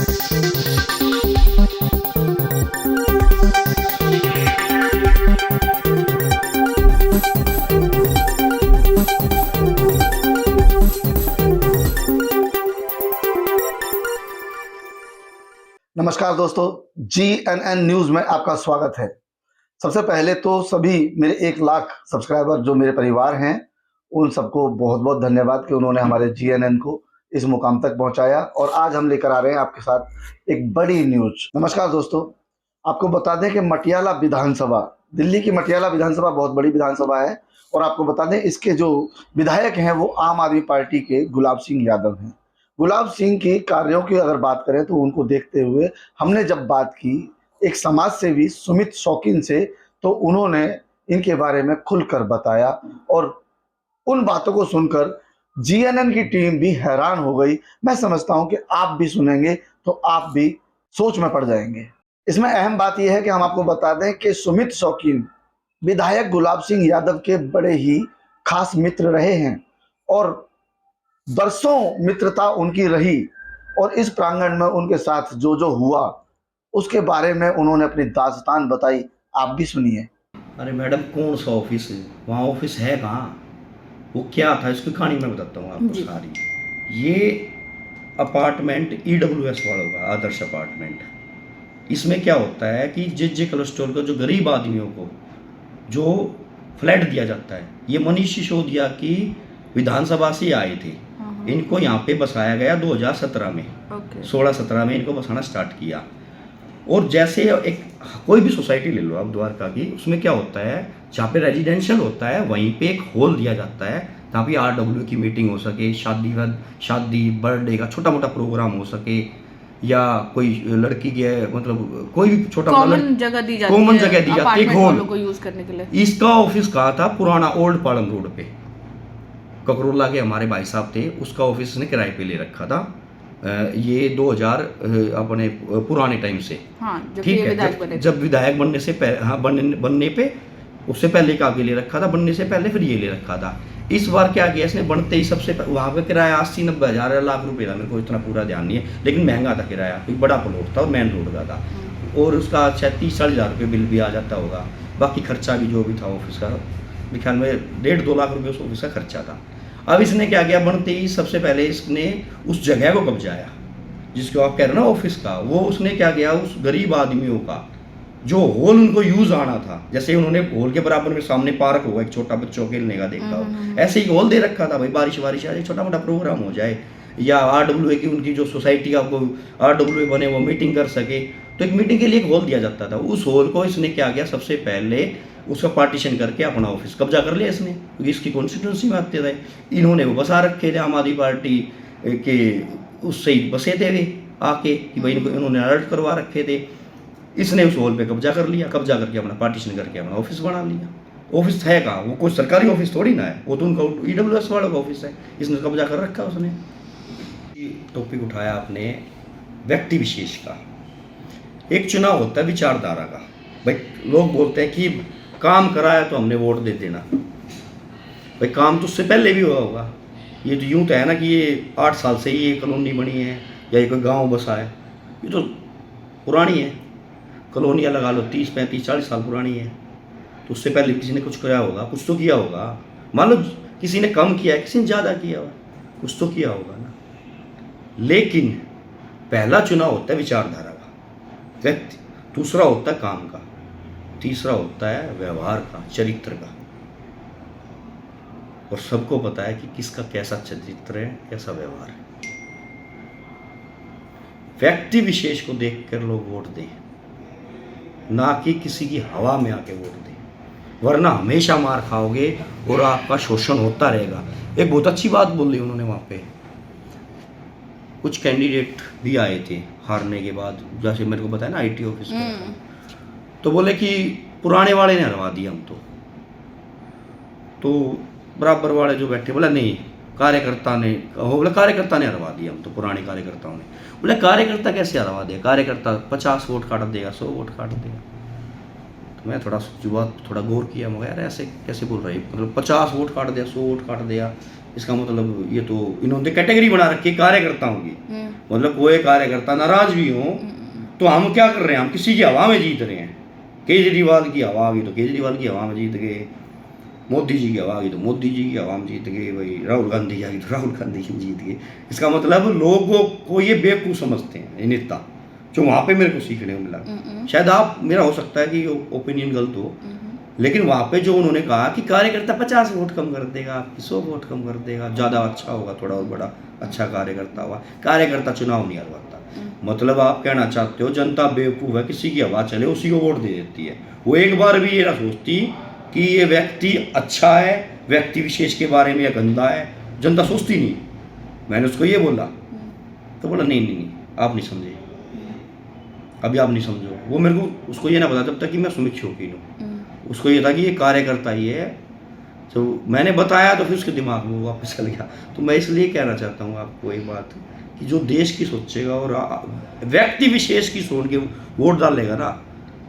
नमस्कार दोस्तों, GNN news में आपका स्वागत है। सबसे पहले तो सभी मेरे 1 लाख सब्सक्राइबर जो मेरे परिवार हैं, उन सबको बहुत-बहुत धन्यवाद कि उन्होंने हमारे GNN को इस मुकाम तक पहुंचाया और आज हम लेकर आ रहे हैं आपके साथ एक बड़ी न्यूज़। नमस्कार दोस्तों, आपको बता दें कि मटियाला विधानसभा, दिल्ली की मटियाला विधानसभा बहुत बड़ी विधानसभा है और आपको बता दें इसके जो विधायक हैं वो आम आदमी पार्टी के गुलाब सिंह यादव हैं। गुलाब सिंह की कार्यों की अगर बात करें तो उनको देखते हुए हमने जब बात की एक समाज सेवी सुमित शौकीन से, तो उन्होंने इनके बारे में खुलकर बताया और उन बातों को सुनकर GNN की टीम भी हैरान हो गई। मैं समझता हूं कि आप भी सुनेंगे तो आप भी सोच में पड़ जाएंगे। इसमें अहम बात यह है कि हम आपको बता दें कि सुमित शौकीन विधायक गुलाब सिंह यादव के बड़े ही खास मित्र रहे हैं और बरसों मित्रता उनकी रही और इस प्रांगण में उनके साथ जो जो हुआ उसके बारे में उन्होंने अपनी दास्तान बताई। आप भी सुनिए। अरे मैडम, कौन सा ऑफिस है? वहाँ ऑफिस है कहाँ? वो क्या था? इसकी कहानी मैं बताता हूँ आपको सारी। ये अपार्टमेंट EWS वालों का आदर्श अपार्टमेंट। इसमें क्या होता है कि JJ कोलेस्ट्रॉल का जो गरीब आदमियों को जो फ्लैट दिया जाता है, ये मनीष सिसोदिया की विधानसभा से आए थे। इनको यहाँ पे बसाया गया 2017 में। 16-17 में इनको बसाना स्टार्ट किया। और जैसे एक कोई भी सोसाइटी ले लो आप द्वारका की, उसमें क्या होता है, जहाँ पे रेजिडेंशियल होता है वहीं पे एक हॉल दिया जाता है जहाँ पे RW की मीटिंग हो सके, शादी बर्थडे का छोटा मोटा प्रोग्राम हो सके, या कोई लड़की के मतलब कोई भी छोटा कॉमन जगह दी जाती है हॉल को यूज करने के लिए। इसका ऑफिस कहाँ था? पुराना ओल्ड पालम रोड पे ककरोला के हमारे भाई साहब थे, उसका ऑफिस ने किराए पे ले रखा था। ये 2000 अपने पुराने टाइम से, ठीक है, जब विधायक बनने से बनने पे उससे पहले का आगे ले रखा था, बनने से पहले फिर ये ले रखा था। इस बार क्या किया इसने, बनते ही सबसे वहाँ पे किराया 80-90 हज़ार लाख रुपए था, मेरे को इतना पूरा ध्यान नहीं है, लेकिन महंगा था किराया, एक बड़ा प्लॉट था और मेन रोड का था और उसका शायद 30-40 हज़ार रुपये बिल भी आ जाता होगा। बाकी खर्चा भी जो भी था ऑफिस का, मेरे ख्याल में 1.5-2 लाख रुपये उस ऑफिस का खर्चा था। अब इसने क्या किया, बनते ही सबसे पहले इसने उस जगह को कब्जाया जिसको आप कह रहे हो ना ऑफिस का, वो उसने क्या किया, उस गरीब आदमियों का जो हॉल उनको यूज आना था, जैसे उन्होंने हॉल के बराबर में सामने पार्क होगा, एक छोटा बच्चों खेलने का देखा हो, ऐसे ही हॉल दे रखा था भाई, बारिश आ जाए, छोटा मोटा प्रोग्राम हो जाए, या RWA की उनकी जो सोसाइटी का को RWA बने वो मीटिंग कर सके, तो एक मीटिंग के लिए एक हॉल दिया जाता था। उस हॉल को इसने क्या किया, सबसे पहले उसका पार्टीशन करके अपना ऑफिस कब्जा कर लिया इसने, क्योंकि इसकी कॉन्स्टिट्यूंसी में आते थे। इन्होंने वो बसा रखे थे आम आदमी पार्टी के, उससे ही बसे थे वे आके कि भाई इन्होंने अलर्ट करवा रखे थे। इसने उस हॉल पे कब्जा कर लिया, कब्जा करके अपना पार्टीशन करके अपना ऑफिस बना लिया। ऑफिस है कहाँ? वो कोई सरकारी ऑफिस थोड़ी ना है, वो तो उनका EWS वालों का ऑफिस है, इसने कब्जा कर रखा उसने। टॉपिक उठाया आपने व्यक्ति विशेष का। एक चुनाव होता है विचारधारा का। भाई लोग बोलते हैं कि काम कराया तो हमने वोट दे देना, भाई काम तो उससे पहले भी हुआ होगा। ये तो यूँ तो है ना कि ये 8 साल से ये कॉलोनी बनी है या ये कोई गांव बसा है, ये तो पुरानी है कॉलोनियाँ, लगा लो 30-35-40 साल पुरानी है। तो उससे पहले किसी ने कुछ कराया होगा, कुछ तो किया होगा। मान लो किसी ने कम किया है, किसी ने ज़्यादा किया हुआ, कुछ तो किया होगा ना। लेकिन पहला चुनाव होता है विचारधारा का, व्यक्ति, दूसरा होता है काम का, तीसरा होता है व्यवहार का, चरित्र का। और सबको पता है कि किसका कैसा चरित्र है, कैसा व्यवहार है। व्यक्ति विशेष को देखकर लोग वोट दें, ना कि किसी की हवा में आके वोट दें, वरना हमेशा मार खाओगे और आपका शोषण होता रहेगा। एक बहुत अच्छी बात बोली उन्होंने वहाँ पे, कुछ कैंडिडेट भी आए थे हारने के बाद, जैसे मेरे को बताया ना IT ऑफिस का, तो बोले कि पुराने वाले ने हरवा दिया हम तो बराबर वाले जो बैठे बोला नहीं, कार्यकर्ता ने, बोला कार्यकर्ता ने हरवा दिया हम तो, पुराने कार्यकर्ताओं ने। बोले कार्यकर्ता कैसे हरवा दिया? कार्यकर्ता 50 वोट काट देगा, 100 वोट काट देगा। तो मैं थोड़ा गौर किया, मगर यार ऐसे कैसे बोल रही, मतलब 50 वोट काट दिया, 100 वोट काट दिया, इसका मतलब ये तो इन्होंने कैटेगरी बना रखी है कार्यकर्ताओं की। हम्म, मतलब कोई कार्यकर्ता नाराज भी हो तो हम क्या कर रहे हैं, हम किसी की हवा में जीत रहे हैं। केजरीवाल की हवा आ गई तो केजरीवाल की हवा में जीत गए, मोदी जी की हवा आ गई तो मोदी जी की हवा में जीत गए, भाई राहुल गांधी की आ गई तो राहुल गांधी की जीत गए। इसका मतलब लोगों को ये बेवकूफ़ समझते हैं ये नेता, जो वहाँ पे मेरे को सीखने को मिला। शायद आप मेरा हो सकता है कि ओपिनियन गलत हो, लेकिन वहाँ पे जो उन्होंने कहा कि कार्यकर्ता 50 वोट कम कर देगा, 100 वोट कम कर देगा, ज़्यादा अच्छा होगा, थोड़ा और बड़ा अच्छा कार्यकर्ता होगा, कार्यकर्ता चुनाव नहीं हरवाता। मतलब आप कहना चाहते हो जनता बेवकूफ़ है, किसी की हवा चले उसी को वोट दे देती है। वो एक बार भी ये ना सोचती कि ये व्यक्ति अच्छा है, व्यक्ति विशेष के बारे में या गंदा है, जनता सोचती नहीं। मैंने उसको ये बोला तो बोला नहीं नहीं नहीं आप नहीं समझे, अभी आप नहीं समझो। वो मेरे को उसको ये ना पता जब तक कि मैं सुमित शौकीन हूँ, उसको ये था कि ये कार्यकर्ता ही है। तो मैंने बताया तो फिर उसके दिमाग में वो वापस चल गया। तो मैं इसलिए कहना चाहता हूँ आपको एक बात कि जो देश की सोचेगा और व्यक्ति विशेष की सोच के वोट डालेगा ना,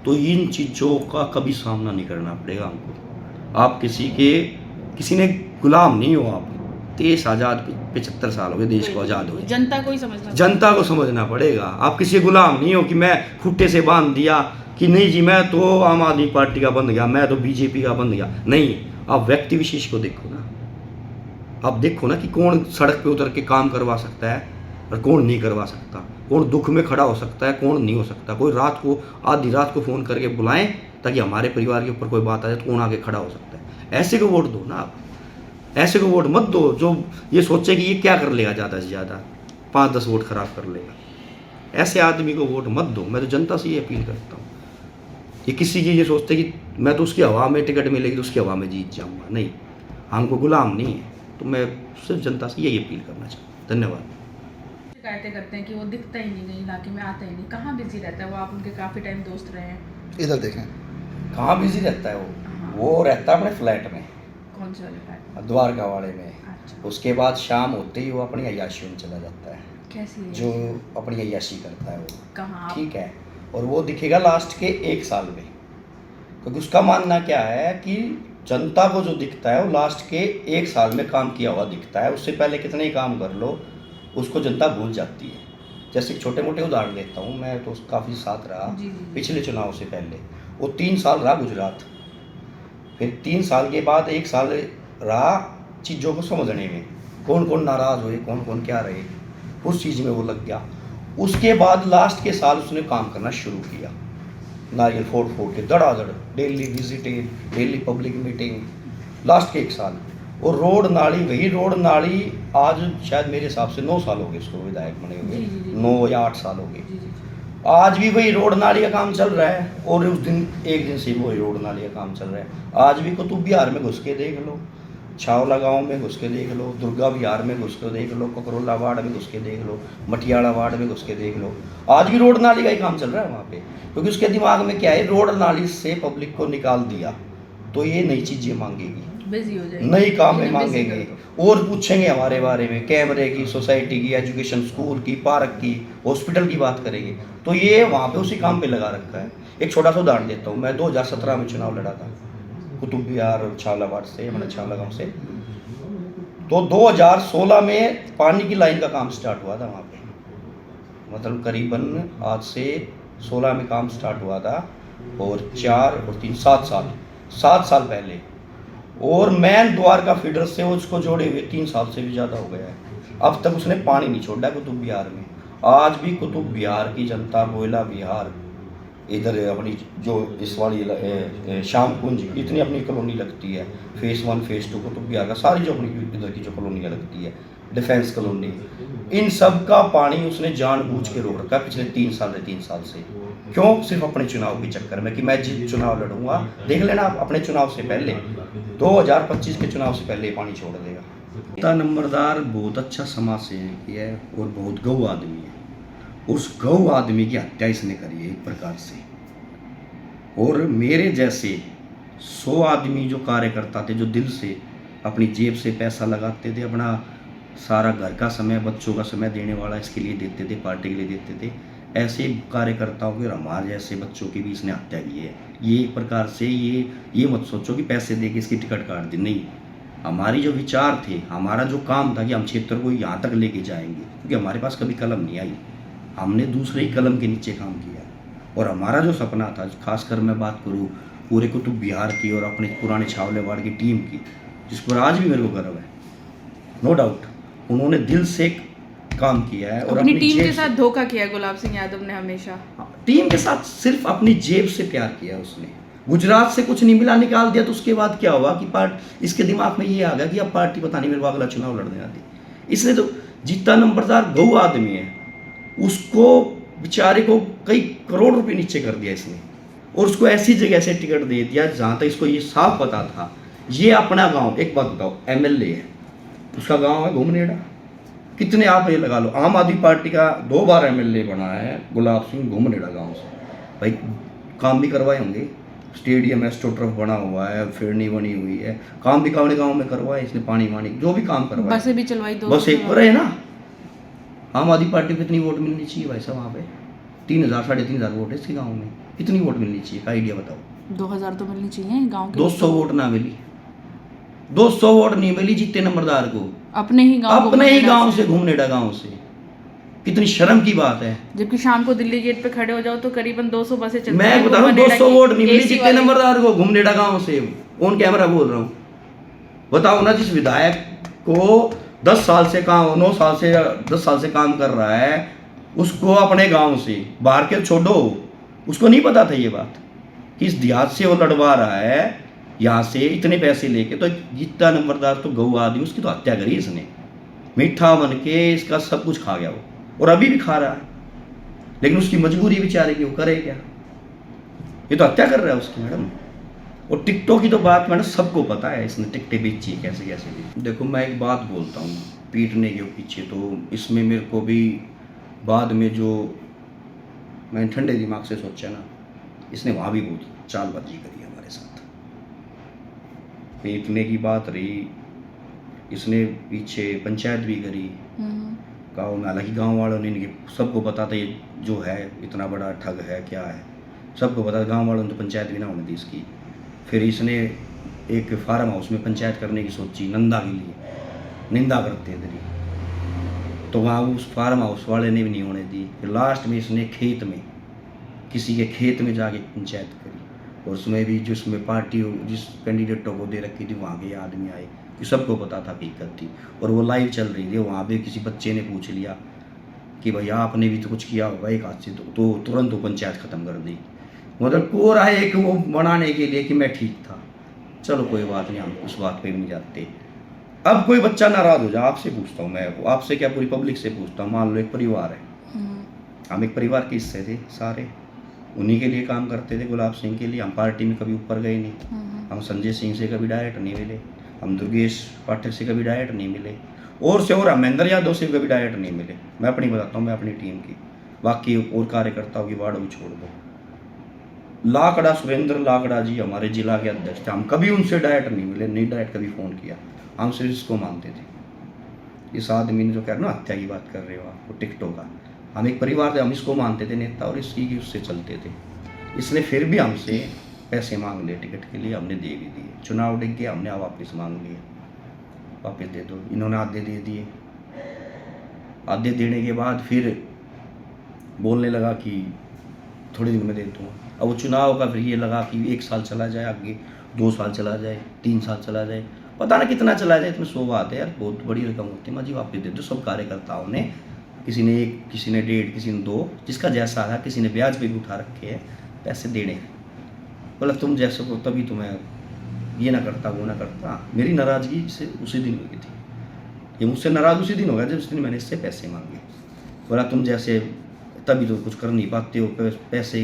तो इन चीज़ों का कभी सामना नहीं करना पड़ेगा हमको। आप किसी ने गुलाम नहीं हो। आप देश आज़ाद 75 साल हो गए देश को आज़ाद हुए, जनता को समझना पड़ेगा। आप किसी गुलाम नहीं हो कि मैं खुट्टे से बांध दिया कि नहीं जी मैं तो आम आदमी पार्टी का बन गया, मैं तो बीजेपी का बन गया। नहीं, आप व्यक्ति विशेष को देखो ना। आप देखो ना कि कौन सड़क पे उतर के काम करवा सकता है और कौन नहीं करवा सकता, कौन दुख में खड़ा हो सकता है, कौन नहीं हो सकता। कोई रात को आधी रात को फ़ोन करके बुलाएं ताकि हमारे परिवार के ऊपर कोई बात आ जाए तो कौन आके खड़ा हो सकता है। ऐसे को वोट दो ना आप, ऐसे को वोट मत दो जो ये सोचे कि ये क्या कर लेगा, ज़्यादा से ज़्यादा 5-10 वोट खराब कर लेगा। ऐसे आदमी को वोट मत दो। मैं तो जनता से ये अपील करता हूँ। ये किसी की ये सोचते कि मैं तो उसकी हवा में टिकट मिलेगी तो उसकी हवा में जीत जाऊँगा, नहीं, हमको गुलाम नहीं है। तो मैं सिर्फ जनता से यही अपील करना चाहता हूँ। धन्यवाद। शिकायतें करते हैं कि वो दिखता ही नहीं, इलाके में आता ही नहीं, कहाँ बिजी रहता है वो? आप उनके काफ़ी टाइम दोस्त रहे हैं। इधर देखें, कहाँ बिजी रहता है वो रहता है अपने फ्लैट में, कौन से वाले फ्लैट? द्वारका वाले में। अच्छा, उसके बाद शाम होते ही वो अपनी अय्याशी में चला जाता है, कैसी है? जो अपनी अय्याशी करता है वो, कहाँ आप? ठीक है। और वो दिखेगा लास्ट के 1 साल में, क्योंकि उसका मानना क्या है कि जनता को जो दिखता है वो लास्ट के 1 साल में काम किया हुआ दिखता है। उससे पहले कितने ही काम कर लो उसको जनता भूल जाती है। जैसे छोटे मोटे उदाहरण देता हूँ, मैं तो काफ़ी साथ रहा जी, जी। पिछले चुनाव से पहले। वो 3 साल रहा गुजरात, फिर 3 साल के बाद 1 साल रहा चीज़ों को समझने में, कौन कौन नाराज़ हुए, कौन कौन क्या रहे, उस चीज़ में वो लग गया। उसके बाद लास्ट के साल उसने काम करना शुरू किया, नारियल फोड़ फोड़ के धड़ाधड़, daily visiting, daily public meeting, last के 1 साल। और रोड नाली, वही रोड नाली आज शायद मेरे हिसाब से 9 साल हो गए इसको विधायक बने जी, जी, जी। हुए, 9 या 8 साल हो गए। जी, जी, जी। आज भी वही रोड नाली का काम चल रहा है, और उस दिन एक दिन से वही रोड नाली का काम चल रहा है। आज भी कुतुब बिहार में घुस के देख लो, छावला गांव में घुस के देख लो, दुर्गा विहार में घुस के देख लो, ककरोला वार्ड में घुस के देख लो, मटियाला वार्ड में घुस के देख लो, आज भी रोड नाली का ही काम चल रहा है वहाँ पे। क्योंकि उसके दिमाग में क्या है, रोड नाली से पब्लिक को निकाल दिया तो ये नई चीज़ें मांगेगी, बिजी हो जाएगी, नई काम में इन्हें busy मांगेंगे, कर दो। और पूछेंगे हमारे बारे में, कैमरे की, सोसाइटी की, एजुकेशन, स्कूल की, पार्क की, हॉस्पिटल की बात करेंगे। तो ये वहाँ पे उसी काम पे लगा रखा है। एक छोटा सा उदाहरण देता हूँ, मैं 2017 में चुनाव लड़ा था कुतुब बिहार और छावला वार्ड से, मैंने छावला गाँव से। तो 2016 में पानी की लाइन का काम स्टार्ट हुआ था वहाँ पे, मतलब करीबन आज से 16 में काम स्टार्ट हुआ था, और 4 और 3 7 साल पहले। और मैन द्वारका फीडर से उसको जोड़े हुए 3 साल से भी ज़्यादा हो गया है। अब तक उसने पानी नहीं छोड़ा कुतुब बिहार में। आज भी कुतुब बिहार की जनता, कोयला बिहार, इधर अपनी जो इस वाली श्याम कुंज, इतनी अपनी कॉलोनी लगती है, फेज़ 1 फेज़ 2 कुतुब बिहार का, सारी जो अपनी इधर की जो कॉलोनियाँ लगती है, डिफेंस कॉलोनी, इन सब का पानी उसने जानबूझ के रोक रखा पिछले 3 साल से। क्यों? सिर्फ अपने चुनाव के चक्कर में कि मैं जिस चुनाव लड़ूंगा, देख लेना आप अपने चुनाव से पहले, 2025 के चुनाव से पहले पानी छोड़ देगा। इतना नंबरदार, बहुत अच्छा समाज सेवक है और बहुत गौ आदमी है। उस गौ आदमी की हत्या इसने करी है एक प्रकार से। और मेरे जैसे 100 आदमी जो कार्यकर्ता थे, जो दिल से अपनी जेब से पैसा लगाते थे, अपना सारा घर का समय, बच्चों का समय देने वाला इसके लिए देते थे, पार्टी के लिए देते थे, ऐसे कार्यकर्ताओं के और हमारे जैसे बच्चों की भी इसने हत्या की है। ये एक प्रकार से ये मत सोचो कि पैसे दे के इसकी टिकट काट दी, नहीं, हमारी जो विचार थे, हमारा जो काम था कि हम क्षेत्र को यहाँ तक लेके जाएंगे, क्योंकि हमारे पास कभी कलम नहीं आई, हमने दूसरे ही कलम के नीचे काम किया। और हमारा जो सपना था, खासकर मैं बात करूँ पूरे कुतुब बिहार की और अपने पुराने छावलेवाड़ की टीम की, जिस पर आज भी मेरे को गर्व है, नो डाउट उन्होंने दिल से काम किया है। और अपनी टीम जेब के से- साथ धोखा किया गुलाब सिंह यादव ने हमेशा। टीम के साथ सिर्फ अपनी जेब से प्यार किया उसने। गुजरात से कुछ नहीं मिला, निकाल दिया, तो उसके बाद क्या हुआ कि इसके दिमाग में ये आ गया कि अब पार्टी पता नहीं मेरे को अगला चुनाव लड़ने आती। इसने तो जितना नंबरदार गऊ आदमी है उसको बेचारे को कई करोड़ रुपए नीचे कर दिया इसने, और उसको ऐसी जगह से टिकट दे दिया जहाँ तक इसको ये साफ पता था ये अपना गांव, एक बात बताओ, एमएलए है, उसका गांव है घुमनेड़ा। कितने आप ये लगा लो, आम आदमी पार्टी का 2 बार एमएलए बना है गुलाब सिंह घुमनेड़ा गांव से। भाई काम भी करवाए होंगे, स्टेडियम एस्ट्रोटर्फ बना हुआ है, फिरनी बनी हुई है, काम भी कावड़े गांव में करवाए इसने, पानी वानी जो भी काम करवाए, बसें भी चलवाई, दो बस एक पर है ना। आम आदमी पार्टी को कितनी वोट मिलनी चाहिए भाई साहब? वहाँ पे 3,000 3,500 वोट है इसके गाँव में, कितनी वोट मिलनी चाहिए का आइडिया बताओ? 2000 तो मिलनी चाहिए गांव के। 200 वोट ना मिली, 200 वोट नहीं मिली जीते नंबरदार को, अपने ही गांव से घुमनेड़ा गांव से। कितनी शर्म की बात है। जबकि शाम को दिल्ली गेट पे खड़े हो जाओ तो करीबन 200 बसें चलती मैं हैं, बता रहा हूँ घुमनेड़ा 200 की वोट नहीं मिली AC जीते वाली। नंबरदार को घुमनेड़ा गांव से, ऑन कैमरा बोल रहा हूँ। बताओ ना, जिस विधायक को 10 साल से काम, 9 साल से 10 साल से काम कर रहा है, उसको अपने गांव से बाहर के छोड़ो, उसको नहीं पता था ये बात कि इस देहात से वो लड़वा रहा है यहाँ से इतने पैसे लेके। तो जितना नंबरदार तो गऊ आदमी, उसकी तो हत्या करी इसने, मीठा बन के इसका सब कुछ खा गया वो, और अभी भी खा रहा है। लेकिन उसकी मजबूरी बेचारे की, वो करे क्या, ये तो हत्या कर रहा है उसकी मैडम। और टिकटों की तो बात मैडम सबको पता है, इसने टिकटें बेची है कैसे कैसे भी। देखो मैं एक बात बोलता हूँ, पीटने के पीछे तो इसमें मेरे को भी बाद में जो मैंने ठंडे दिमाग से सोचा ना, इसने वहाँ भी बहुत चालबाजी करी हमारे साथ। पीटने की बात रही, इसने पीछे पंचायत भी करी गाँव में। हालांकि गांव वालों ने इनके सबको पता था ये जो है इतना बड़ा ठग है क्या है, सबको पता था। गांव वालों ने तो पंचायत भी ना होने दी इसकी। फिर इसने एक फार्म हाउस में पंचायत करने की सोची, नंदा के लिए, निंदा करते थे, तो वहाँ उस फार्म हाउस वाले ने भी नहीं होने दी। फिर लास्ट में इसने खेत में, किसी के खेत में जाके पंचायत करी, और उसमें भी जिसमें पार्टी जिस कैंडिडेटों को दे रखी थी वहाँ के आदमी आए, कि सबको पता था हकीकत थी, और वो लाइव चल रही थी। वहाँ पे किसी बच्चे ने पूछ लिया कि भैया आपने भी तो कुछ किया होगा एक हाथ से, तो तुरंत वो पंचायत ख़त्म कर दी। मतलब कोरा है एक वो बनाने के लिए कि मैं ठीक था। चलो कोई बात नहीं, हम उस बात पे भी नहीं जाते। अब कोई बच्चा नाराज़ हो जाए, आपसे पूछता हूँ मैं, आपसे क्या पूरी पब्लिक से पूछता हूँ, मान लो एक परिवार है, हम एक परिवार के हिस्से थे सारे, उन्हीं के लिए काम करते थे, गुलाब सिंह के लिए। हम पार्टी में कभी ऊपर गए नहीं, हम संजय सिंह से कभी डायरेक्ट नहीं मिले, हम दुर्गेश पाठक से कभी डायरेक्ट नहीं मिले, और से और महेंद्र यादव से कभी डायरेक्ट नहीं मिले। मैं अपनी बताता हूँ, मैं अपनी टीम की, बाकी और कार्यकर्ताओं की बाढ़ भी छोड़ दो। लाकड़ा सुरेंद्र लाकड़ा जी हमारे जिला के अध्यक्ष थे, हम कभी उनसे डायरेक्ट नहीं मिले, नहीं डायरेक्ट कभी फ़ोन किया, हम सिर्फ इसको मानते थे। इस आदमी ने जो कह रहा ना हत्या की बात कर रहे हो आप, वो टिकटों का, हम एक परिवार थे, हम इसको मानते थे नेता, और इसकी की उससे चलते थे। इसने फिर भी हमसे पैसे मांग लिए टिकट के लिए, हमने दे भी दिए। चुनाव डिग गया, हमने वापस मांग लिए, वापस दे दो, इन्होंने आधे दे दिए। आधे देने के बाद फिर बोलने लगा कि थोड़े दिन में दे दूँगा। अब वो चुनाव का फिर ये लगा कि 1 साल चला जाए आगे, 2 साल चला जाए, 3 साल चला जाए, पता ना कितना चला जाए। इसमें 100 बात है यार, बहुत बड़ी रकम होती है। माँ जी वापस दे दो। सब कार्यकर्ताओं ने, किसी ने 1, किसी ने 1.5, किसी ने 2, जिसका जैसा है, किसी ने ब्याज पे भी उठा रखे हैं पैसे देने। बोला तुम जैसे हो तभी तुम्हें ये ना करता वो ना करता। मेरी नाराज़गी से उसी दिन हुई थी, ये मुझसे नाराज़ उसी दिन हो गया जिस दिन मैंने इससे पैसे मांगे। बोला तुम जैसे तभी तो कुछ कर नहीं पाते हो, पैसे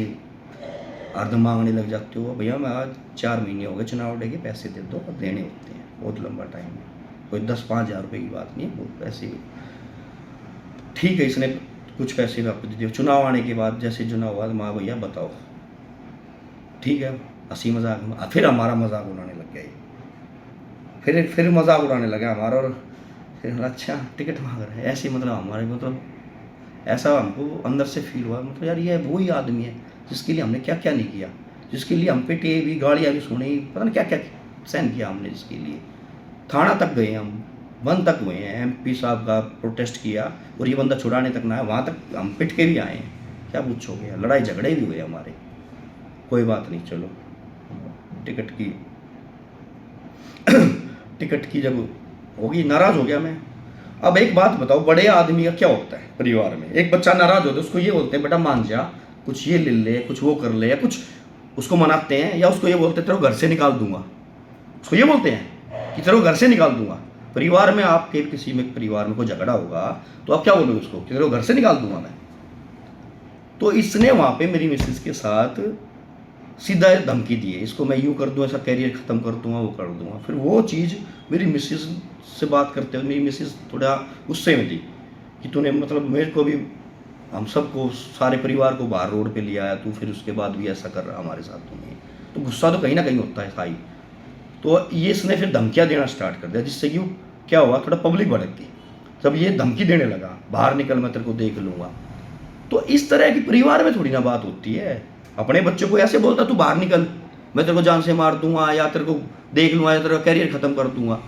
हरदम मांगने लग जाते हो। भैया मैं आज 4 महीने हो गए चुनाव डे के, पैसे दे दो, और देने होते हैं, बहुत लंबा टाइम है, कोई 10-5 हज़ार रुपये की बात नहीं है, बहुत पैसे। ठीक है, इसने कुछ पैसे वापस दिए। चुनाव आने के बाद जैसे चुनाव हुआ, माँ भैया बताओ, ठीक है, हंसी मजाक, फिर हमारा मजाक उड़ाने लग गया ये, फिर मजाक उड़ाने लगा हमारा। और फिर अच्छा टिकट मांग रहा है ऐसे, मतलब हमारे मतलब ऐसा हमको अंदर से फील हुआ, मतलब यार ये वही आदमी है जिसके लिए हमने क्या क्या नहीं किया, जिसके लिए हम पे भी गालियाँ भी सुनी, पता नहीं क्या क्या सहन किया हमने जिसके लिए। थाना तक गए हम, वन तक हुए हैं, MP साहब का प्रोटेस्ट किया और ये बंदा छुड़ाने तक ना आया, वहाँ तक हम पिट के भी आए हैं। क्या पूछोगे, लड़ाई झगड़े भी हुए हमारे। कोई बात नहीं, चलो टिकट की जब होगी, नाराज़ हो गया मैं। अब एक बात बताओ, बड़े आदमी का क्या होता है परिवार में, एक बच्चा नाराज़ होता है उसको ये बोलते हैं बेटा मान जा, कुछ ये ले ले, कुछ वो कर ले, या कुछ उसको मनाते हैं, या उसको ये बोलते हैं तेरे को घर से निकाल दूंगा। उसको ये बोलते हैं कि तेरे को घर से निकाल दूंगा। परिवार में आपके किसी में परिवार में कोई झगड़ा होगा तो आप क्या बोलोगे उसको कि तेरे को घर से निकाल दूंगा मैं। तो इसने वहाँ पे मेरी मिसेस के साथ सीधा धमकी दी है, इसको मैं यूँ कर दूँ, ऐसा कैरियर ख़त्म कर दूँगा, वो कर दूँगा। फिर वो चीज़ मेरी मिसेस से बात करते हुए मेरी मिसेस थोड़ा गुस्से में थी कि तूने मतलब मेरे को भी, हम सबको, सारे परिवार को बाहर रोड पे ले आया तू, फिर उसके बाद भी ऐसा कर रहा हमारे साथ तूने। तो गुस्सा तो कहीं ना कहीं होता है भाई। तो ये इसने फिर धमकियाँ देना स्टार्ट कर दिया, जिससे कि क्या हुआ, थोड़ा पब्लिक भड़क गई। जब ये धमकी देने लगा बाहर निकल मैं तेरे को देख लूँगा, तो इस तरह की परिवार में थोड़ी ना बात होती है। अपने बच्चों को ऐसे बोलता तू बाहर निकल, मैं तेरे को जान से मार दूंगा, या तेरे को देख लूँगा, या तेरा कैरियर ख़त्म कर दूंगा।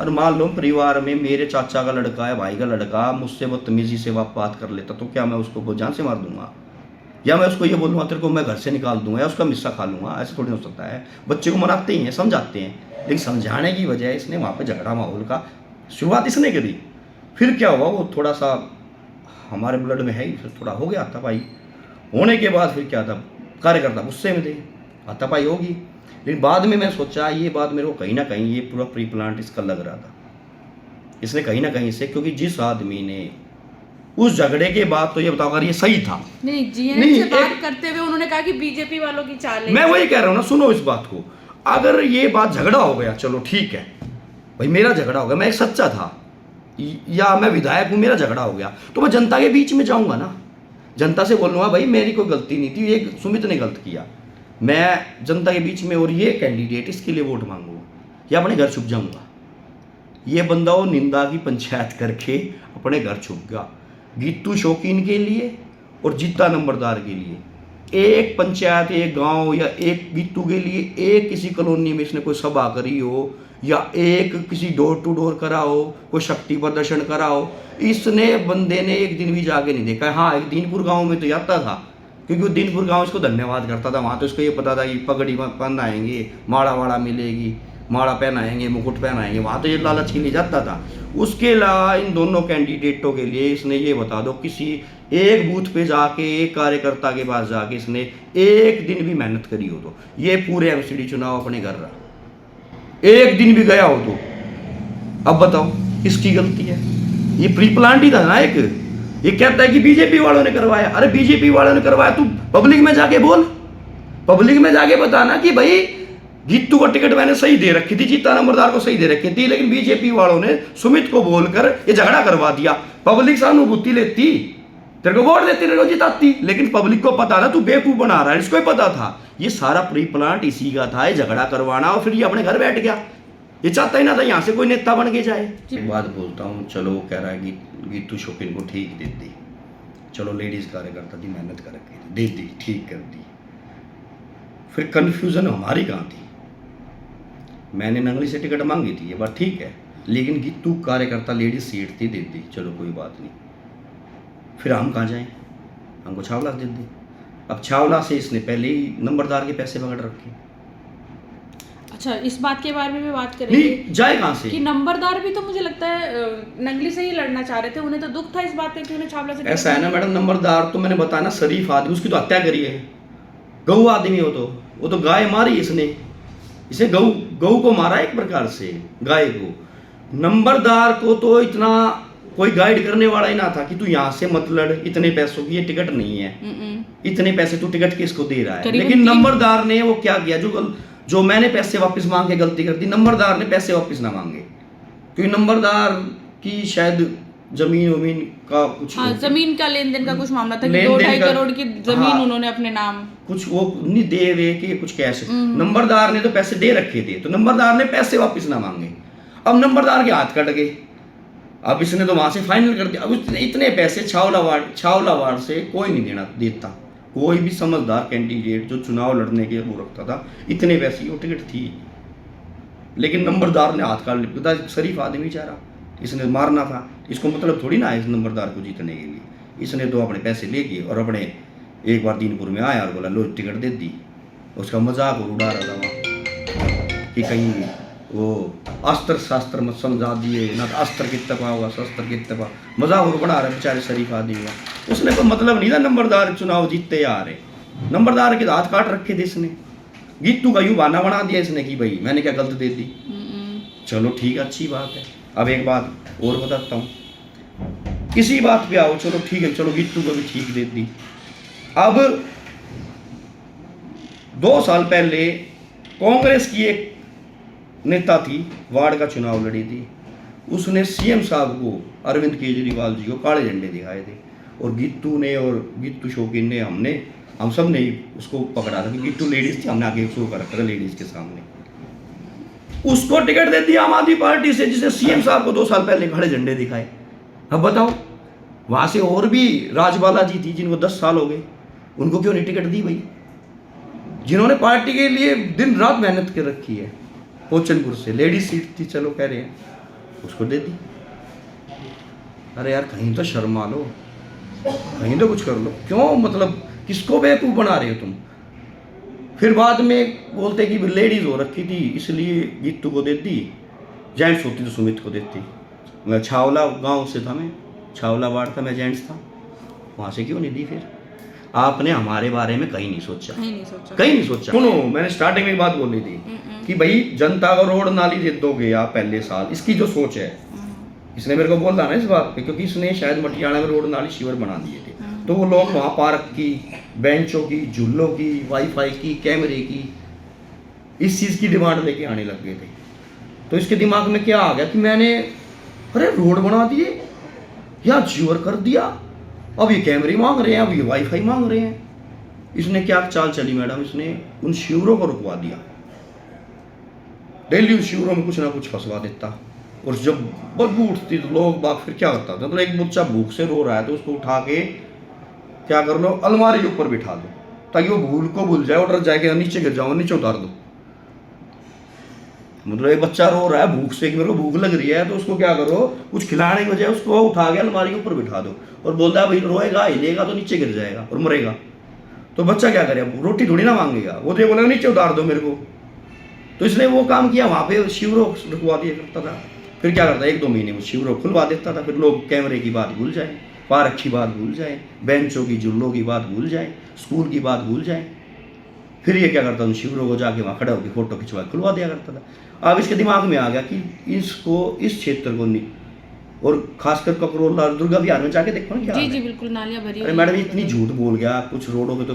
और मान लो परिवार में मेरे चाचा का लड़का है, भाई का लड़का मुझसे बदतमीजी से बात कर लेता, तो क्या मैं उसको जान से मार दूंगा, या मैं उसको ये बोलूँगा तेरे को मैं घर से निकाल दूंगा, या उसका हिस्सा खा लूँगा? ऐसे थोड़ी हो सकता है। बच्चे को मनाते ही हैं, समझाते हैं, लेकिन समझाने की बजाय इसने वहाँ पर झगड़ा माहौल का शुरुआत इसने करी। फिर क्या हुआ, वो थोड़ा सा हमारे ब्लड में है ही, फिर थोड़ा हो गया हाथापाई। होने के बाद फिर क्या था, कार्यकर्ता गुस्से में थे, हाथापाई होगी। लेकिन बाद में मैं सोचा ये बात मेरे को कहीं ना कहीं ये पूरा प्री प्लांट इसका लग रहा था, इसने कहीं ना कहीं से, क्योंकि जिस आदमी ने उस झगड़े के बाद, तो ये बताओ अगर ये सही था, नहीं जीएनएल से बात करते हुए उन्होंने कहा कि बीजेपी वालों की चाल है। मैं वही कह रहा हूँ ना, सुनो इस बात को। अगर ये बात झगड़ा हो गया, चलो ठीक है भाई, मेरा झगड़ा हो गया, मैं एक सच्चा था, या मैं विधायक हूँ, मेरा झगड़ा हो गया, तो मैं जनता के बीच में जाऊँगा ना, जनता से बोलूँगा भाई मेरी कोई गलती नहीं थी, ये सुमित ने गलत किया, मैं जनता के बीच में और ये कैंडिडेट इसके लिए वोट मांगूंगा, या अपने घर छुप जाऊँगा। ये बंदा वो निंदा की पंचायत करके अपने घर छुप गया, गीतू शौकीन के लिए और जीता नंबरदार के लिए। एक पंचायत, एक गांव, या एक गीतू के लिए, एक किसी कॉलोनी में इसने कोई सभा करी हो, या एक किसी डोर टू डोर करा हो, कोई शक्ति प्रदर्शन करा हो, इसने बंदे ने एक दिन भी जाके नहीं देखा। हाँ, एक दीनपुर गांव में तो जाता था, क्योंकि वो दीनपुर गांव इसको धन्यवाद करता था। वहाँ तो इसको ये पता था कि पगड़ी पहनाएंगे, माड़ा वाड़ा मिलेगी, माड़ा पहनाएंगे, मुकुट पहनाएंगे, वहाँ तो ये लालच के लिए जाता था। उसके अलावा इन दोनों कैंडिडेटों के लिए इसने ये बता दो, किसी एक बूथ पे जाके, एक कार्यकर्ता के पास जाके इसने एक दिन भी मेहनत करी हो तो, ये पूरे MCD चुनाव अपने घर रहा, एक दिन भी गया हो तो, अब बताओ किसकी गलती है? ये प्री प्लांट ही था ना एक। ये कहता है कि बीजेपी वालों ने करवाया। अरे बीजेपी वालों ने करवाया, तू पब्लिक में जाके बोल, पब्लिक में जाके बताना कि भाई गीतू को टिकट मैंने सही दे रखी थी, जीता नंबरदार को सही दे रखी थी, लेकिन बीजेपी वालों ने सुमित को बोलकर ये झगड़ा करवा दिया। पब्लिक सहानुभूति लेती, तेरे को वोट देती, तेरे को जिताती, लेकिन पब्लिक को पता था तू बेवकूफ बना रहा है, इसको ही पता था। ये सारा प्री प्लांट इसी का था, ये झगड़ा करवाना, और फिर ये अपने घर बैठ गया। ये चाहता ही ना था यहाँ से कोई नेता बन के जाए। एक बात बोलता हूँ, चलो वो कह रहा है कि गीतू शौकीन को ठीक दे दी, चलो लेडीज कार्यकर्ता थी, मेहनत करके दे दी, ठीक कर दी। फिर कन्फ्यूजन हमारी कहाँ थी? मैंने नंगली से टिकट मांगी थी, ये बात ठीक है, लेकिन गीतू कार्यकर्ता लेडीज सीट थी, दे दी, चलो कोई बात नहीं। फिर हम कहाँ जाएं? हमको छावला दे दी। अब छावला से इसने पहले ही नंबरदार के पैसे पकड़ रखे। अच्छा, इस बात के बारे में भी बात करेंगे। नहीं, जाए कहाँ से? कि नंबरदार भी तो मुझे लगता है नंगली से ही लड़ना चाह रहे थे, उन्हें तो दुख था इस बात पे कि उन्हें छावला से। ऐसा है ना मैडम, नंबरदार तो मैंने बताया ना शरीफ आदमी, उसकी तो हत्या करी है। गऊ आदमी हो तो, वो तो गाय मारी इसने, इसे गऊ को मारा एक प्रकार से, गाय को। नंबरदार को तो इतना कोई गाइड करने वाला ही ना था कि तू यहाँ से मत लड़, इतने पैसों की ये टिकट नहीं है, इतने पैसे तू टिकट किसको दे रहा है। लेकिन नंबरदार ने वो क्या किया, जो मैंने पैसे वापस मांग के गलती कर दी, नंबरदार ने पैसे वापस ना मांगे, क्योंकि नंबरदार की शायद जमीन का कुछ, हाँ, जमीन का लेन देन का कुछ मामला था कि 2-2.5 करोड़ की जमीन, हाँ, उन्होंने अपने नाम कुछ वो नहीं दे वे के कुछ कैश। नंबरदार ने तो पैसे दे रखे थे, तो नंबरदार ने पैसे वापस ना मांगे। अब नंबरदार के हाथ कट गए, अब इसने तो वहां से फाइनल कर दिया। अब इतने पैसे छावला वार्ड से कोई नहीं देता, कोई भी समझदार कैंडिडेट जो चुनाव लड़ने के वो रखता था, इतने पैसे वो टिकट थी। लेकिन नंबरदार ने हाथ काट लिया, शरीफ आदमी बेचारा, इसने मारना था, इसको मतलब थोड़ी ना है इस नंबरदार को जीतने के लिए। इसने तो अपने पैसे ले गए और अपने एक बार दीनपुर में आया और बोला लो टिकट दे दी। उसका मजाक उड़ा रहा था वहाँ कि कहीं वो अस्त्र शास्त्र मत समझा दिए ना, तो अस्त्र कितना पा होगा, शस्त्र कितना पा, मजाक और बना रहा बेचारे शरीफ आदमी का। उसने कोई मतलब नहीं था नंबरदार चुनाव जीतते आ रहे, नंबरदार के हाथ काट रखे थे इसने। गीतू का यूँ बहाना बना दिया इसने कि भाई मैंने क्या गलत दे दी। चलो ठीक है, अच्छी बात है। अब एक बात और बताता हूँ, किसी बात पे आओ, चलो ठीक है, चलो गीतू को भी ठीक दे दी। अब 2 साल पहले कांग्रेस की एक नेता थी, वार्ड का चुनाव लड़ी थी, उसने सीएम साहब को, अरविंद केजरीवाल जी को काले झंडे दिखाए थे, और गीतू ने और गीतू शौकीन ने हम सब ने उसको पकड़ा था कि गीतू लेडीज थी, हमने आगे शो कर रखा था लेडीज के सामने। उसको टिकट दे दी आम आदमी पार्टी से, जिसने सीएम साहब को 2 साल पहले खड़े झंडे दिखाए। अब बताओ, वहां से और भी राजबाला जी थी जिनको 10 साल हो गए, उनको क्यों नहीं टिकट दी भाई? जिन्होंने पार्टी के लिए दिन रात मेहनत कर रखी है, पोचनपुर से लेडीज सीट थी, चलो कह रहे हैं, उसको दे दी। अरे यार कहीं तो शर्मा लो, कहीं तो कुछ कर लो, क्यों मतलब किसको बेवकूफ़ बना रहे हो तुम? फिर बाद में बोलते कि लेडीज़ हो रखी थी इसलिए गीतू को देती, जेंट्स होती तो सुमित को देती। मैं छावला गांव से था, मैं छावला वार्ड था, मैं जेंट्स था, वहाँ से क्यों नहीं दी? फिर आपने हमारे बारे में कहीं नहीं सोचा, कहीं नहीं सोचा। सुनो, मैंने स्टार्टिंग में एक बात बोली थी कि भाई जनता को रोड नाली दे दोगे आप पहले साल, इसकी जो सोच है, इसने मेरे को बोला ना इस बात पे, क्योंकि इसने शायद मटियाला में रोड नाली शिविर बना दिए थे, तो वो लोग वहाँ पार्क की, बेंचों की, झूलों की, वाईफाई की, कैमरे की, इस चीज़ की डिमांड लेके आने लग गए थे। तो इसके दिमाग में क्या आ गया कि मैंने अरे रोड बना दिए या शिविर कर दिया, अब ये कैमरे मांग रहे हैं, अब ये वाईफाई मांग रहे हैं। इसने क्या चाल चली मैडम, इसने उन शिविरों को रुकवा दिया, डेली उन शिविरों में कुछ ना कुछ फंसवा देता, और जब बदबू उठती तो लोग बाग फिर क्या करता था, मतलब एक बच्चा भूख से रो रहा है तो उसको उठा के क्या कर लो, अलमारी के ऊपर बिठा दो ताकि वो भूल जाए और डर जाए कि नीचे गिर जाऊँ, नीचे उतार दो। मतलब एक बच्चा रो रहा है भूख से कि मेरे को भूख लग रही है, तो उसको क्या करो, कुछ खिलाने की बजाय उसको उठा के अलमारी के ऊपर बिठा दो, और बोलता है भाई रोएगा, हिलेगा तो नीचे गिर जाएगा और मरेगा। तो बच्चा क्या करे, रोटी थोड़ी ना मांगेगा, वो तो बोलेगा नीचे उतार दो मेरे को। तो इसने वो काम किया, वहाँ पे शिविरों रुकवा दिया करता था। फिर क्या करता है, 1-2 महीने में शिविरों खुलवा देता था, फिर लोग कैमरे की बात भूल जाए, पार्क की बात भूल जाए, बेंचों की, झूलों की बात भूल जाए, स्कूल की बात भूल जाए। फिर ये क्या करता था, शिविरों को जाके वहाँ खड़ा होकर फोटो खिंचवा खुलवा दिया करता था। अब इसके दिमाग में आ गया कि इसको इस क्षेत्र को नहीं, और खासकर ककरोल और दुर्गा विहार में जाके देखो ना क्या जी बिल्कुल नालियाँ भरी। अरे मैडम इतनी झूठ बोल गया, कुछ रोडों पे तो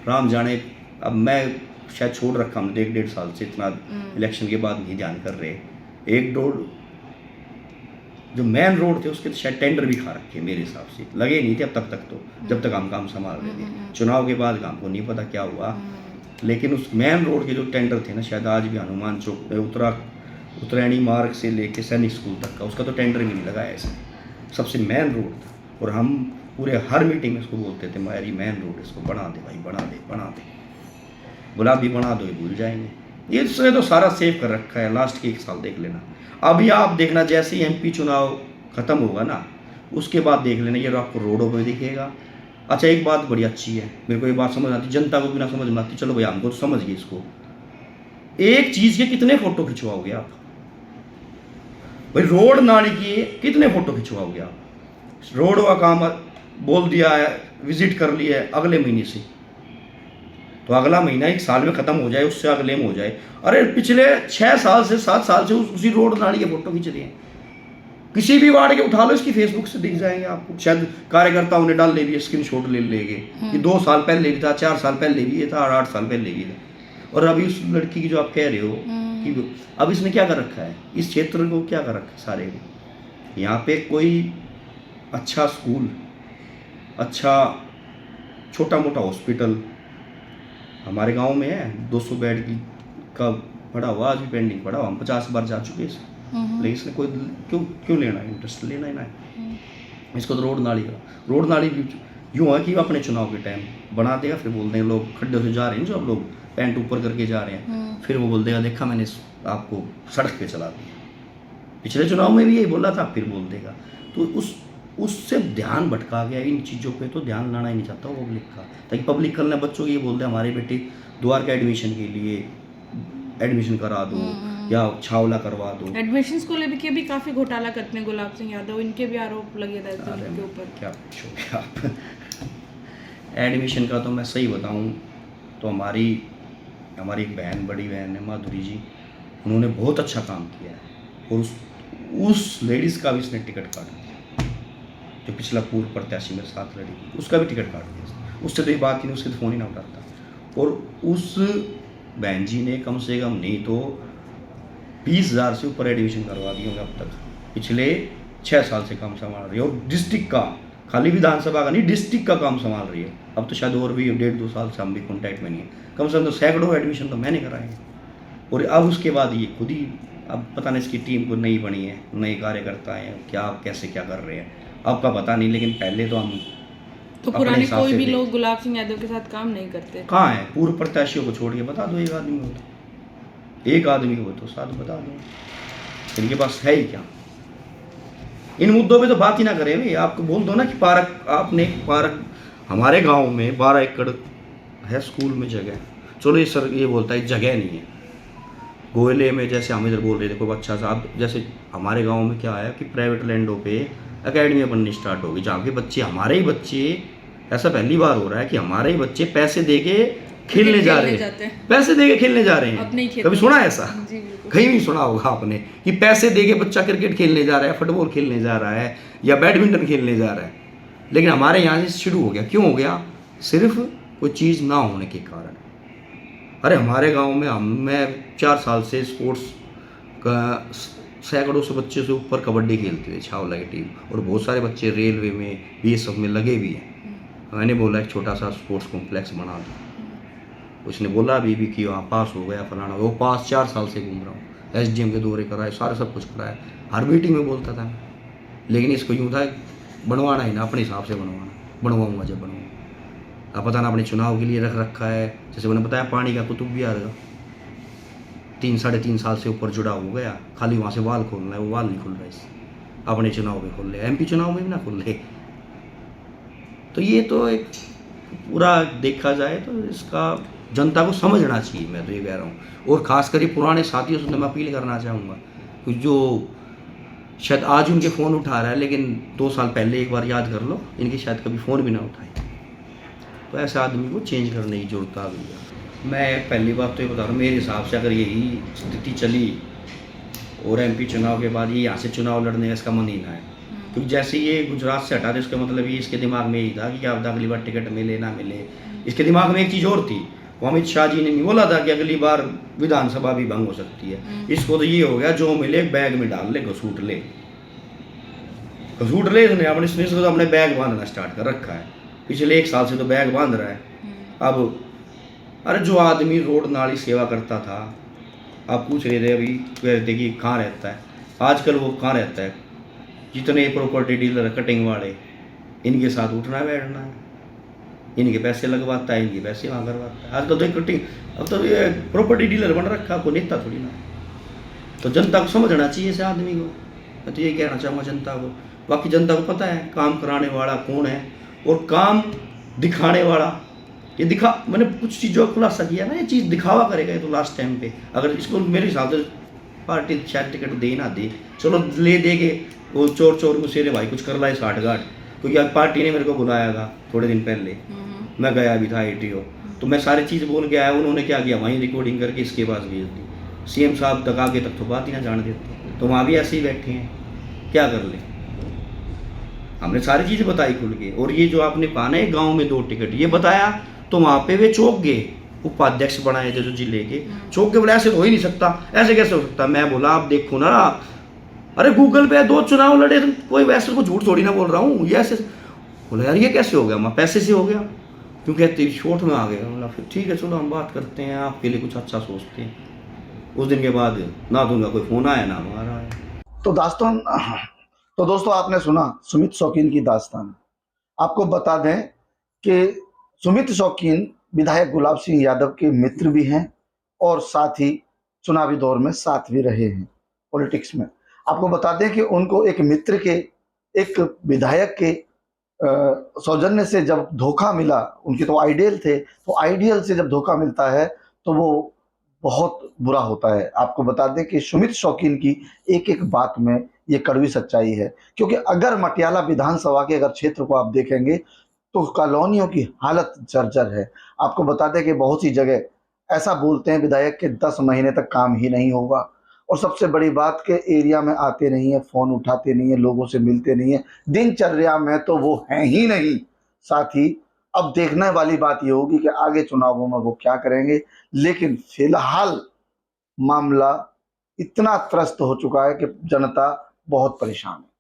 राम जाने। अब मैं शायद छोड़ रखा हमने 1-1.5 साल से, इतना इलेक्शन के बाद नहीं ध्यान कर रहे। एक रोड जो मेन रोड थे उसके शायद टेंडर भी खा रखे मेरे हिसाब से, लगे नहीं थे अब तक तो, जब तक हम काम संभाल रहे थे। चुनाव के बाद हमको नहीं पता क्या हुआ, लेकिन उस मेन रोड के जो टेंडर थे ना, शायद आज भी हनुमान चौक उत्तरायणी मार्ग से लेके सैनिक स्कूल तक का, उसका तो टेंडर भी नहीं लगाया इसने, सबसे मेन रोड था। और हम पूरे हर मीटिंग में इसको बोलते थे हमारी मेन रोड इसको बना दे भाई, बना दे बना दे, गुलाबी बना दो, ये भूल जाएंगे। ये इसने तो सारा सेव कर रखा है, लास्ट के 1 साल देख लेना। अभी आप देखना जैसे ही MP चुनाव खत्म होगा ना, उसके बाद देख लेना ये आपको रोडों पर दिखेगा। अच्छा एक बात बड़ी अच्छी है, मेरे को ये बात समझ आती, जनता को भी ना समझ में आती, चलो भाई हमको तो समझ गए इसको। एक चीज़ के कितने फोटो खिंचवाओगे आप भाई, रोड नाली के कितने फोटो खिंचवाओगे आप? रोड का काम बोल दिया है, विजिट कर लिया है अगले महीने से, तो अगला महीना 1 साल में खत्म हो जाए, उससे अगले में हो जाए। अरे पिछले 6 साल से 7 साल से उसी रोड नाली के फोटो खींच रहे हैं, किसी भी वार्ड के उठा लो, इसकी फेसबुक से दिख जाएंगे आपको। शायद कार्यकर्ताओं ने डाल ले भी, स्क्रीनशॉट ले लेंगे कि 2 साल पहले भी था, 4 साल पहले भी ये था, और 8 साल पहले भी था। और अभी उस लड़की की जो आप कह रहे हो कि अब इसने क्या कर रखा है, इस क्षेत्र को क्या कर रखा है सारे को, यहाँ पे कोई अच्छा स्कूल, अच्छा छोटा मोटा हॉस्पिटल हमारे गांव में है, 200 बेड की का पड़ा हुआ, आज भी पेंडिंग पड़ा हुआ, हम 50 बार जा चुके हैं, लेकिन इसने कोई क्यों लेना है, इंटरेस्ट लेना ही ना है इसको। तो रोड नाली भी यूँ है कि अपने चुनाव के टाइम बना देगा, फिर बोलते हैं लोग खड्डे से जा रहे हैं जो अब लोग पैंट ऊपर करके जा रहे हैं, फिर वो बोल देगा देखा मैंने आपको सड़क पे चला दिया, पिछले चुनाव में भी यही बोला था, फिर बोल देगा। तो उससे ध्यान भटका गया इन चीज़ों पे, तो ध्यान लाना ही नहीं चाहता वो पब्लिक का, ताकि पब्लिक कल ने बच्चों को ये बोल दे हमारे बेटे द्वार के एडमिशन के लिए एडमिशन करा दो या छावला करवा दो। एडमिशंस को लेकर के भी काफी घोटाला करते हैं गुलाब सिंह यादव, इनके भी आरोप लगे रहते हैं उनके ऊपर। क्या पूछोगे आप एडमिशन का तो मैं सही बताऊं तो हमारी एक बहन, बड़ी बहन है माधुरी जी, उन्होंने बहुत अच्छा काम किया है, और उस लेडीज़ का भी इसने टिकट काट दिया, जो पिछला पूर्व प्रत्याशी मेरे साथ लड़ी, उसका भी टिकट काट दिया। उससे तो ये बात ही नहीं, उसके तो फ़ोन ही ना उठाता। और उस बहन जी ने कम से कम नहीं तो 20,000 से ऊपर एडमिशन करवा दिए होंगे अब तक, पिछले 6 साल से काम संभाल रही है, और डिस्ट्रिक्ट का, खाली विधानसभा का नहीं, डिस्ट्रिक्ट का काम संभाल रही है। अब तो शायद और भी 1.5-2 साल से हम भी कॉन्टैक्ट में नहीं है, कम से कम तो सैकड़ों एडमिशन तो मैंने कराए हैं। और अब उसके बाद ये खुद ही, अब पता नहीं इसकी टीम को नई बनी है, नए कार्यकर्ता हैं, क्या कैसे क्या कर रहे हैं आपका पता नहीं, लेकिन पहले तो हम तो पुराने कोई भी लोग गुलाब सिंह यादव के साथ काम नहीं करते। कहाँ है पूर्व प्रत्याशियों को छोड़ के बता दो, एक आदमी हो तो, एक आदमी हो तो साथ बता दो, इनके पास है ही क्या। इन मुद्दों पे तो बात ही ना करें भाई। आपको बोल दो ना कि पार्क, आपने पार्क, हमारे गांव में 12 एकड़ है स्कूल में जगह, चलो ये सर ये बोलता है जगह नहीं है। गोयले में जैसे हम इधर बोल रहे थे कोई अच्छा साहब, जैसे हमारे गांव में क्या है कि प्राइवेट लैंडों पे एकेडमी बननी स्टार्ट होगी, जहाँ के बच्चे, हमारे ही बच्चे, ऐसा पहली बार हो रहा है कि हमारे ही बच्चे पैसे दे के खेलने जा रहे हैं, पैसे दे के खेलने जा रहे हैं। कभी सुना है ऐसा? कहीं नहीं सुना होगा आपने कि पैसे दे के बच्चा क्रिकेट खेलने जा रहा है, फुटबॉल खेलने जा रहा है या बैडमिंटन खेलने जा रहा है। लेकिन हमारे यहाँ से शुरू हो गया, क्यों हो गया? सिर्फ कोई चीज़ ना होने के कारण। अरे हमारे गांव में मैं 4 साल से स्पोर्ट्स का सैकड़ों से बच्चे से ऊपर कबड्डी खेलते थे, छावला की टीम, और बहुत सारे बच्चे रेलवे में BSF में लगे भी हैं। मैंने बोला एक छोटा सा स्पोर्ट्स कॉम्प्लेक्स बना दो, उसने बोला अभी भी कि वहाँ पास हो गया फलाना, वो पास 4 साल से घूम रहा हूँ, SDM के दौरे कराए, सारे सब कुछ कराए, हर मीटिंग में बोलता था। लेकिन इसको यूँ था बनवाना ही ना, अपने हिसाब से बनवाना, बनवाऊँगा जब बनवाऊँगा। अब पता ना अपने चुनाव के लिए रख रखा है, जैसे मैंने बताया पानी का कुतुब बिहार का 3-3.5 साल से ऊपर जुड़ा हो गया, खाली वहाँ से वाल खोलना है, वो वाल नहीं खुल रहा इससे, अपने चुनाव में खोल ले, MP चुनाव में भी ना खोल ले। तो ये तो एक पूरा देखा जाए तो इसका जनता को समझना चाहिए, मैं तो ये कह रहा हूँ। और ख़ासकर ये पुराने साथियों से मैं अपील करना चाहूँगा, जो शायद आज उनके फ़ोन उठा रहा है, लेकिन 2 साल पहले एक बार याद कर लो, इनके शायद कभी फ़ोन भी ना उठाए। तो ऐसे आदमी को चेंज करने की जरूरत आ गई है। मैं पहली बात तो ये बता रहा हूँ, मेरे हिसाब से अगर यही स्थिति चली और MP चुनाव के बाद ये यहाँ से चुनाव लड़ने का इसका मन ही ना है, क्योंकि जैसे ये गुजरात से हटा दे, उसका मतलब ये इसके दिमाग में यही था कि अब अगली बार टिकट मिले ना मिले। इसके दिमाग में एक चीज़ और थी, वो अमित शाह जी ने नहीं बोला था कि अगली बार विधानसभा भी भंग हो सकती है। इसको तो ये हो गया जो मिले बैग में डाल ले, घसूट ले, इसने अपने बैग बांधना स्टार्ट कर रखा है। पिछले 1 साल से तो बैग बांध रहा है। अब अरे जो आदमी रोड नाली सेवा करता था, आप पूछ रहे थे अभी, कहते कि कहाँ रहता है, आजकल वो कहाँ रहता है? जितने प्रॉपर्टी डीलर कटिंग वाले, इनके साथ उठना बैठना है, इनके पैसे लगवाता है, इनके पैसे वहाँ करवाता है। आजकल तो कटिंग, अब तो ये प्रॉपर्टी डीलर बन रखा, कोई नेता थोड़ी ना। तो जनता को समझना चाहिए इस आदमी को, मैं तो ये कहना चाहूँगा जनता को। बाकी जनता को पता है काम कराने वाला कौन है और काम दिखाने वाला, ये मैंने कुछ चीज़ों का खुलासा किया ना, ये चीज़ दिखावा करेगा ये तो लास्ट टाइम पे। अगर इसको मेरे हिसाब से पार्टी शायद टिकट दे ना दे, चलो ले देगे, वो चोर मुझसे भाई कुछ कर लाए 60-60, क्योंकि आज पार्टी ने मेरे को बुलाया था थोड़े दिन पहले, मैं गया भी था ITO, तो मैं सारी चीज़ बोल के आया। उन्होंने क्या किया, वहीं रिकॉर्डिंग करके इसके पास भेज दी। CM साहब तक आगे तक तो बात ही ना जान देते, तो वहाँ भी ऐसे ही बैठे हैं, क्या कर ले। हमने सारी चीज़ें बताई खुल के। और ये जो आपने पाना है गाँव में 2 टिकट, ये बताया तो वहाँ पे वे चौंक गए, उपाध्यक्ष बनाए थे जो जिले के, चौंक के बोले ऐसे तो हो ही नहीं सकता, ऐसे कैसे हो सकता। मैं बोला आप देखो ना, अरे गूगल पे 2 चुनाव लड़े, कोई वैसे को झूठ थोड़ी ना बोल रहा हूँ, ये ऐसे। बोला यार ये कैसे हो गया? मैं पैसे से हो गया, क्यों कहते शॉर्ट में आ गया। बोला फिर ठीक है चलो हम बात करते हैं, आपके लिए कुछ अच्छा सोचते हैं। उस दिन के बाद ना तो उनका कोई फ़ोन आया ना हमारा आया। तो दोस्तों आपने सुना सुमित शौकीन की दास्तान। आपको बता दें कि सुमित शौकीन विधायक गुलाब सिंह यादव के मित्र भी हैं और साथ ही चुनावी दौर में साथ भी रहे हैं पॉलिटिक्स में। आपको बता दें कि उनको एक मित्र के, एक विधायक के सौजन्य से जब धोखा मिला, उनके तो आइडियल थे, तो आइडियल से जब धोखा मिलता है तो वो बहुत बुरा होता है। आपको बता दें कि सुमित शौकीन की एक एक बात में ये कड़वी सच्चाई है, क्योंकि अगर मटियाला विधानसभा के अगर क्षेत्र को आप देखेंगे तो कॉलोनियों की हालत जर्जर है। आपको बता दें कि बहुत सी जगह ऐसा बोलते हैं विधायक के 10 महीने तक काम ही नहीं होगा, और सबसे बड़ी बात के एरिया में आते नहीं है, फोन उठाते नहीं है, लोगों से मिलते नहीं है, दिनचर्या में तो वो हैं ही नहीं। साथ ही अब देखने वाली बात ये होगी कि आगे चुनावों में वो क्या करेंगे, लेकिन फिलहाल मामला इतना त्रस्त हो चुका है कि जनता बहुत परेशान है।